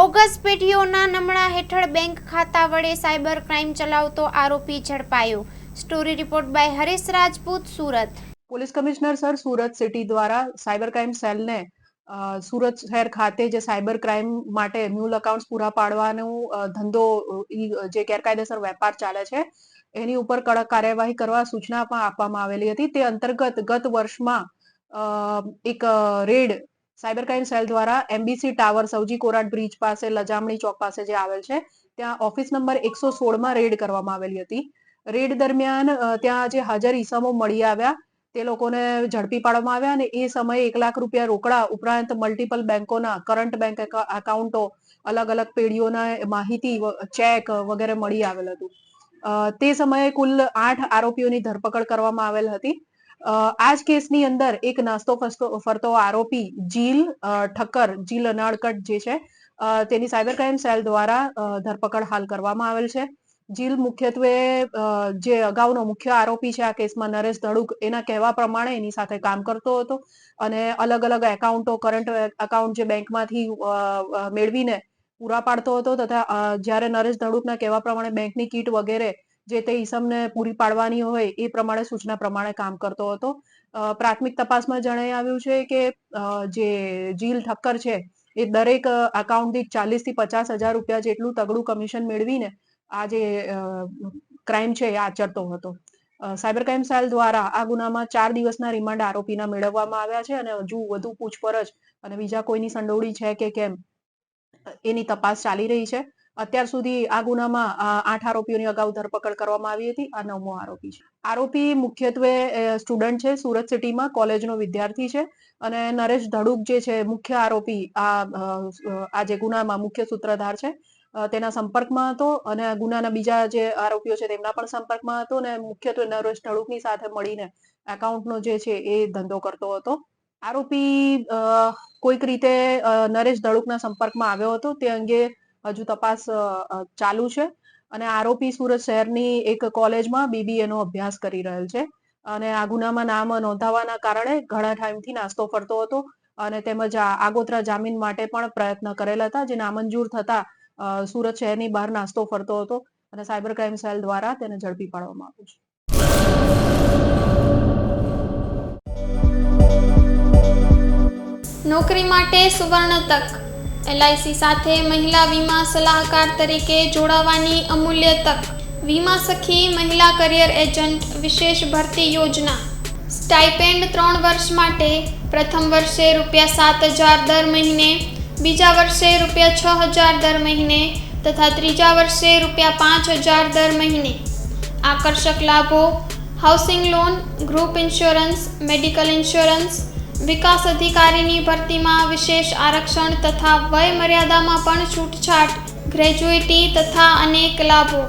Bogus પેઢીઓના નમણા હેઠળ bank ખાતા વડે સાયબર ક્રાઇમ ચલાવતો આરોપી ઝડપાયો। Story report by Harish Rajput, Surat. Police commissioner sir Surat city દ્વારા સાયબર ક્રાઇમ સેલને સુરત શહેર ખાતે જે સાયબર ક્રાઇમ માટે મ્યુલ એકાઉન્ટ્સ પૂરા પાડવાનો ધંધો જે ગેરકાયદેસર વેપાર ચાલે છે એની ઉપર કડક કાર્યવાહી કરવા સૂચના પણ આપવામાં આવેલી હતી। તે અંતર્ગત ગત વર્ષમાં એક રેડ સાયબર ક્રાઇમ સેલ દ્વારા એમબીસી ટાવર સૌજી કોરાટ બ્રિજ પાસે લજામણી ચોક પાસે જે આવેલ છે ત્યાં ઓફિસ નંબર 116 રેડ કરવામાં આવેલી હતી। રેડ દરમિયાન ત્યાં જે હાજર ઈસમો મળી આવ્યા તે લોકોને ઝડપી પાડવામાં આવ્યા અને એ સમયે 1 લાખ રૂપિયા રોકડા ઉપરાંત મલ્ટિપલ બેંકોના કરંટ બેંક એકાઉન્ટો, અલગ અલગ પેઢીઓના માહિતી, ચેક વગેરે મળી આવેલ હતું। તે સમયે કુલ 8 આરોપીઓની ધરપકડ કરવામાં આવેલ હતી। આ જ કેસની અંદર એક નાસ્તો ફરતો આરોપી જીલ ઠક્કર, જીલ અનાળકટ જે છે તેની સાયબર ક્રાઇમ સેલ દ્વારા ધરપકડ હાલ કરવામાં આવેલ છે। જીલ મુખ્યત્વે જે અગાઉનો મુખ્ય આરોપી છે આ કેસમાં નરેશ ધડુક, એના કહેવા પ્રમાણે એની સાથે કામ કરતો હતો અને અલગ અલગ એકાઉન્ટો, કરંટ એકાઉન્ટ જે બેંકમાંથી મેળવીને પૂરા પાડતો હતો તથા જ્યારે નરેશ ધડુકના કહેવા પ્રમાણે બેંકની કીટ વગેરે જે તે ઈસમને પૂરી પાડવાની હોય એ પ્રમાણે સૂચના પ્રમાણે કામ કરતો હતો। પ્રાથમિક તપાસમાં જણાઈ આવ્યું છે કે જે જીલ ઠક્કર છે એ દરેક એકાઉન્ટ દીઠ 40 થી 50 હજાર રૂપિયા જેટલું તગડું કમિશન મેળવીને આ જે ક્રાઇમ છે એ આચરતો હતો। સાયબર ક્રાઇમ સેલ દ્વારા આ ગુનામાં 4 દિવસના રિમાન્ડ આરોપીના મેળવવામાં આવ્યા છે અને હજુ વધુ પૂછપરછ અને બીજા કોઈની સંડોવણી છે કે કેમ એની તપાસ ચાલી રહી છે। અત્યાર સુધી આ ગુનામાં 8 આરોપીઓની અગાઉ ધરપકડ કરવામાં આવી હતી। આ 9મો આરોપી છે। આરોપી મુખ્યત્વે સ્ટુડન્ટ છે, સુરત સિટીમાં કોલેજનો વિદ્યાર્થી છે અને નરેશ ધડુક જે છે મુખ્ય આરોપી આ જે ગુનામાં મુખ્ય સૂત્રધાર છે તેના સંપર્કમાં હતો અને ગુનાના બીજા જે આરોપીઓ છે તેમના પણ સંપર્કમાં હતો અને મુખ્યત્વે નરેશ ધડુકની સાથે મળીને એકાઉન્ટનો જે છે એ ધંધો કરતો હતો। આરોપી કોઈક રીતે નરેશ ધડુકના સંપર્કમાં આવ્યો હતો તે અંગે હજુ તપાસ ચાલુ છે અને આરોપી સુરત શહેરની એક કોલેજમાં બીબીએનો અભ્યાસ કરી રહેલ છે અને આ ગુનામાં નામ નોંધાવાના કારણે ઘણા ટાઈમથી નાસ્તો ફરતો હતો અને તેમજ આગોતરા જામીન માટે પણ પ્રયત્ન કરેલા હતા જે નામંજૂર થતા સુરત શહેરની બહાર નાસ્તો ફરતો હતો અને સાયબર ક્રાઇમ સેલ દ્વારા તેને ઝડપી પાડવામાં આવ્યો છે। નોકરી માટે સુવર્ણ તક। એલઆઈસી સાથે મહિલા વીમા સલાહકાર તરીકે જોડાવાની અમૂલ્ય તક। વીમા સખી મહિલા કરિયર એજન્ટ વિશેષ ભરતી યોજના। સ્ટાઇપેન્ડ 3 વર્ષ માટે પ્રથમ વર્ષે ₹7,000 દર મહિને, બીજા વર્ષે ₹6,000 દર મહિને તથા ત્રીજા વર્ષે ₹5,000 દર મહિને। આકર્ષક લાભો: housing loan, group insurance, medical insurance, વિકાસ અધિકારીની ભરતીમાં વિશેષ આરક્ષણ તથા વય મર્યાદામાં પણ છૂટછાટ, ગ્રેજ્યુઇટી તથા અનેક લાભો।